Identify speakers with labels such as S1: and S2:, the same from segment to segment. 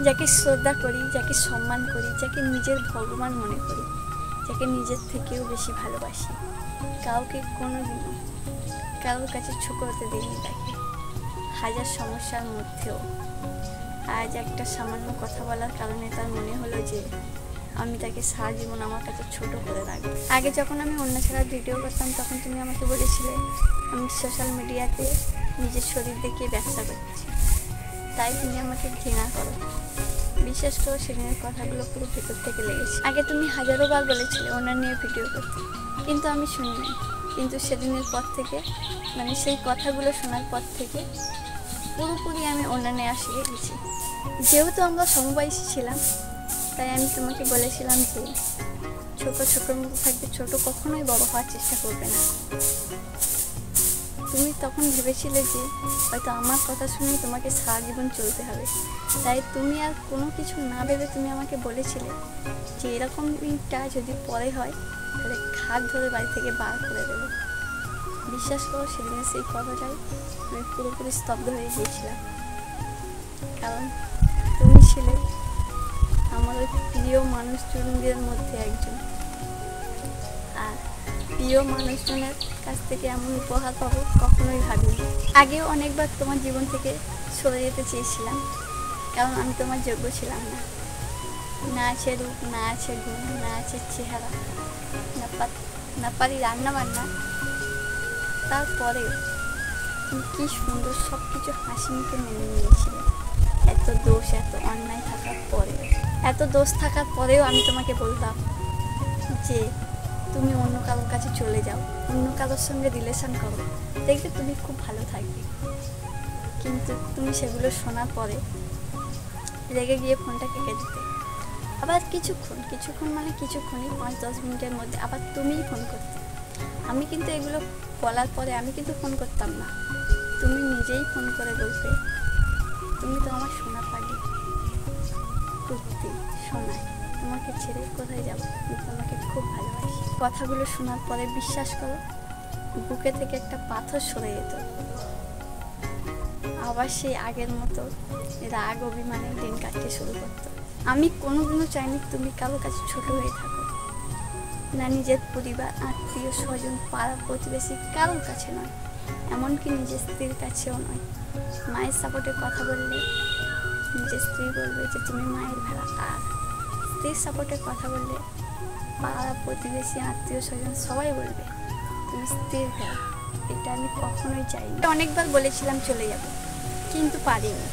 S1: যাকে শ্রদ্ধা করি, যাকে সম্মান করি, যাকে নিজের ভগবান মনে করি, যাকে নিজের থেকেও বেশি ভালোবাসি, কাউকে কোনোদিনও কারোর কাছে ছোট হতে দিইনি তাকে। হাজার সমস্যার মধ্যেও আজ একটা সামান্য কথা বলার কারণে তার মনে হলো যে আমি তাকে সারা জীবন আমার কাছে ছোট করে রাখবো। আগে যখন আমি অন্য ছাড়া ভিডিও করতাম তখন তুমি আমাকে বলেছিলে আমি সোশ্যাল মিডিয়াতে নিজের শরীর দেখিয়ে ব্যবসা করছি, তাই তুমি আমাকে ঘৃণা করো। বিশ্বাস করো, সেদিনের কথাগুলো পুরো ভেতর থেকে লেগেছে। আগে তুমি হাজারো বার বলেছিলে ওনার নিয়ে ভিডিও করতে, কিন্তু আমি শুনিনি। কিন্তু সেদিনের পর থেকে, মানে সেই কথাগুলো শোনার পর থেকে পুরোপুরি আমি ওনার নেওয়া শিখে গেছি। যেহেতু আমরা সমবয়সী ছিলাম, তাই আমি তোমাকে বলেছিলাম যে ছোটোর মতো থাকবে, ছোট কখনোই বড় হওয়ার চেষ্টা করবে না। তুমি তখন ভেবেছিলে যে হয়তো আমার কথা শুনেই তোমাকে সারা জীবন চলতে হবে, তাই তুমি আর কোনো কিছু না ভেবে তুমি আমাকে বলেছিলে যে এরকমটা যদি পরে হয় তাহলে ঘাট ধরে বাড়ি থেকে বার করে দেবে। বিশ্বাস করো, সেদিনে সেই কথাটাই আমি পুরোপুরি স্তব্ধ হয়ে গিয়েছিলাম, কারণ তুমি ছিলে আমার ওই প্রিয় মানুষজনদের মধ্যে একজন। আর প্রিয় মানুষজনের কাছ থেকে এমন উপহার পাবো কখনোই ভাবিনি। আগেও অনেকবার তোমার জীবন থেকে সরে যেতে চেয়েছিলাম, কারণ আমি তোমার যোগ্য ছিলাম না। না আছে রূপ, না আছে গুণ, না আছে চেহারা, না পারি রান্না বান্না, তারপরেও তুমি কী সুন্দর সব কিছু হাসি মুখে মেনে নিয়েছিলে। এত দোষ, এত অন্যায় থাকার পরেও, এত দোষ থাকার পরেও আমি তোমাকে বলতাম যে তুমি অন্য কারোর কাছে চলে যাও, অন্য কারোর সঙ্গে রিলেশন করো, দেখবে তুমি খুব ভালো থাকবে। কিন্তু তুমি সেগুলো শোনার পরে রেগে গিয়ে ফোনটা কেটে দিতে। আবার কিছুক্ষণ মানে কিছুক্ষণই 5-10 মিনিটের মধ্যে আবার তুমিই ফোন করতে। আমি কিন্তু এগুলো বলার পরে আমি কিন্তু ফোন করতাম না, তুমি নিজেই ফোন করে বলতে তুমি তো আমার সোনা পাগলি, সত্যি সোনাই, তোমাকে ছেড়ে কোথায় যাবো, আমি তোমাকে খুব ভালোবাসি। কথাগুলো শোনার পরে বিশ্বাস করো বুকে থেকে একটা পাথর সরে যেত। আবার সেই আগের মতো রাগ অভিমানের দিন কাটতে শুরু করতো। আমি কোনোদিনও চাইনি তুমি কারোর কাছে ছোট হয়ে থাকো, না নিজের পরিবার, আত্মীয় স্বজন, পাড়া প্রতিবেশী কারোর কাছে নয়, এমনকি নিজের স্ত্রীর কাছেও নয়। মায়ের সাপোর্টের কথা বললে নিজের স্ত্রী বলবে যে তুমি মায়ের ভেড়া, আর স্ত্রীর সাপোর্টের কথা বললে পাড়া প্রতিবেশী, আত্মীয় স্বজন সবাই বলবে তুমি স্ত্রীর ভেড়া। এটা আমি কখনোই চাইনি। অনেকবার বলেছিলাম চলে যাব, কিন্তু পারিনি।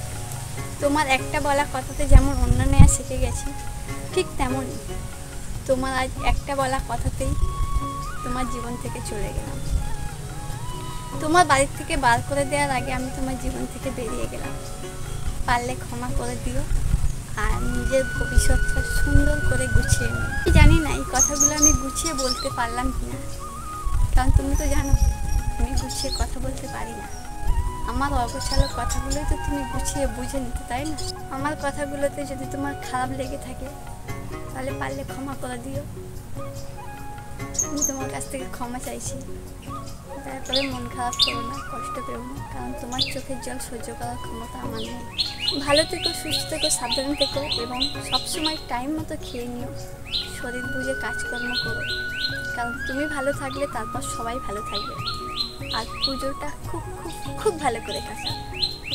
S1: তোমার একটা বলা কথাতে যেমন অন্য নেওয়া শিখে গেছি, ঠিক তেমনই তোমার আজ একটা বলা কথাতেই তোমার জীবন থেকে চলে গেলাম। তোমার বাড়ির থেকে বার করে দেওয়ার আগে আমি তোমার জীবন থেকে বেরিয়ে গেলাম। পারলে ক্ষমা করে দিও, আর নিজের ভবিষ্যৎটা সুন্দর করে গুছিয়ে নিও। জানি না এই কথাগুলো আমি গুছিয়ে বলতে পারলাম কিনা, কারণ তুমি তো জানো আমি গুছিয়ে কথা বলতে পারি না। আমার অগোছালো কথাগুলোই তো তুমি গুছিয়ে বুঝে নিতে, তাই না? আমার কথাগুলোতে যদি তোমার খারাপ লেগে থাকে তাহলে পারলে ক্ষমা করে দিও। আমি তোমার কাছ থেকে ক্ষমা চাইছি। তারপরে মন খারাপ করো না, কষ্ট পেও না, কারণ তোমার চোখের জল সহ্য করার ক্ষমতা আমার নেই। ভালো থেকো, সুস্থ থেকো, সাবধান থেকো, এবং সবসময় টাইম মতো খেয়ে নিও, শরীর বুঝে কাজকর্ম করো, কারণ তুমি ভালো থাকলে তারপর সবাই ভালো থাকবে। আর পুজোটা খুব খুব খুব ভালো করে কাটাও।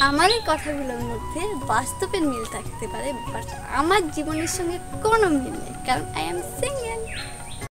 S1: আমার এই কথাগুলোর মধ্যে বাস্তবের মিল থাকতে পারে, বাট আমার জীবনের সঙ্গে কোনো মিল নেই, কারণ আই এম সিঙ্গেল।